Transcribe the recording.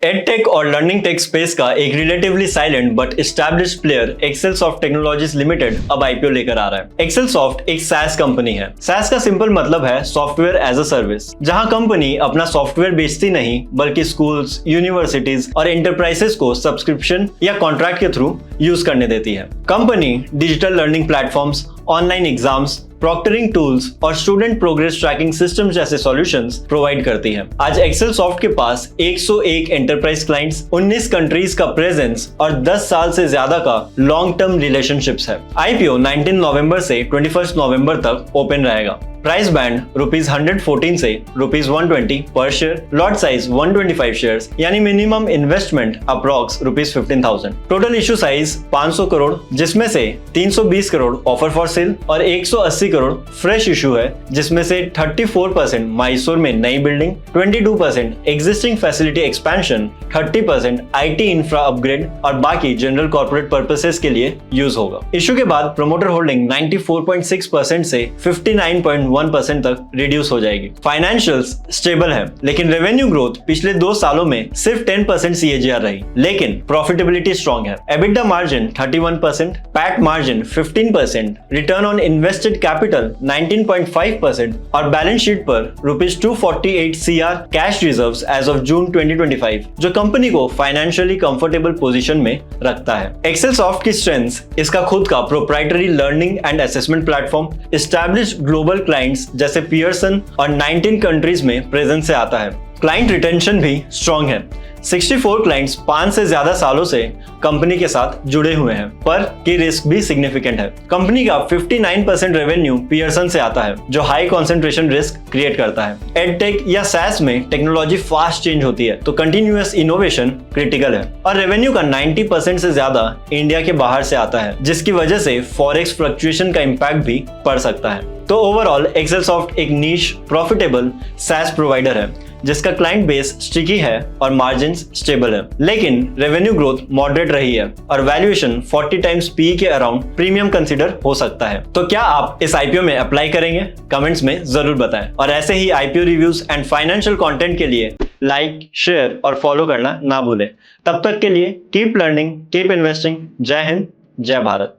Edtech और learning take space का एक relatively silent but established player Excelsoft Technologies Limited अब आईपीओ लेकर आ रहा है। एक्सेलसॉफ्ट एक SaaS कंपनी है। SaaS का सिंपल मतलब है सॉफ्टवेयर एज अ सर्विस, जहां कंपनी अपना सॉफ्टवेयर बेचती नहीं बल्कि स्कूल्स, यूनिवर्सिटीज और एंटरप्राइजेस को सब्सक्रिप्शन या कॉन्ट्रैक्ट के थ्रू यूज करने देती है। Company digital learning platforms, online exams, proctoring tools और स्टूडेंट प्रोग्रेस ट्रैकिंग सिस्टम जैसे सॉल्यूशंस प्रोवाइड करती है। आज एक्सेलसॉफ्ट के पास 101 एंटरप्राइज क्लाइंट्स, 19 कंट्रीज का प्रेजेंस और 10 साल से ज्यादा का लॉन्ग टर्म रिलेशनशिप्स है। आईपीओ 19 नवंबर से 21 नवंबर तक ओपन रहेगा। प्राइस बैंड ₹114 से ₹120 पर शेयर, लॉट साइज 125 शेयर्स यानी minimum investment approx ₹15,000। Total issue size 500 crore, जिसमें से 320 करोड़ ऑफर फॉर सेल और 180 करोड़ फ्रेश इशू है, जिसमें से 34% मैसूर में नई building, 22% existing facility expansion, 30% IT infra upgrade और बाकी जनरल कॉर्पोरेट पर्पसेस के लिए यूज होगा। इशू के बाद प्रमोटर होल्डिंग 94.6% से 59.1% तक रिड्यूस हो जाएगी। फाइनेंशियल्स स्टेबल है, लेकिन रेवेन्यू ग्रोथ पिछले 2 सालों में सिर्फ 10% CAGR रही, लेकिन प्रॉफिटेबिलिटी स्ट्रॉन्ग है। EBITDA margin 31%, PAT margin 15%, return on invested capital 19.5% और बैलेंस शीट पर ₹248 CR cash reserves as of June 2025, जो कंपनी को फाइनेंशियली कंफर्टेबल पोजीशन में रखता है। एक्सेलसॉफ्ट की स्ट्रेंथ्स इसका खुद का proprietary learning and assessment platform, established global clients जैसे पियर्सन और 19 कंट्रीज में प्रेजेंस से आता है। क्लाइंट रिटेंशन भी स्ट्रॉन्ग है। 64 क्लाइंट्स 5 से ज्यादा सालों से कंपनी के साथ जुड़े हुए हैं, पर की रिस्क भी सिग्निफिकेंट है। कंपनी का 59% रेवेन्यू पियर्सन से आता है, जो हाई कंसंट्रेशन रिस्क क्रिएट करता है। एडटेक या SaaS में टेक्नोलॉजी फास्ट चेंज होती है, तो कंटिन्यूअस इनोवेशन क्रिटिकल है। और रेवेन्यू का 90% से ज्यादा इंडिया के बाहर से आता है, जिसकी वजह से फॉरेक्स फ्लक्चुएशन का इम्पैक्ट भी पड़ सकता है। तो ओवरऑल एक्सेलसॉफ्ट एक नीश प्रॉफिटेबल SaaS प्रोवाइडर है, जिसका क्लाइंट बेस स्टिकी है और मार्जिन्स स्टेबल है, लेकिन रेवेन्यू ग्रोथ मॉडरेट रही है और वैल्यूएशन 40 टाइम्स PE के अराउंड प्रीमियम कंसीडर हो सकता है। तो क्या आप इस आईपीओ में अप्लाई करेंगे? कमेंट्स में जरूर बताएं। और ऐसे ही IPO reviews and financial content के लिए लाइक, शेयर और फॉलो करना ना भूलें। तब तक के लिए कीप लर्निंग, कीप इन्वेस्टिंग। जय हिंद, जय भारत।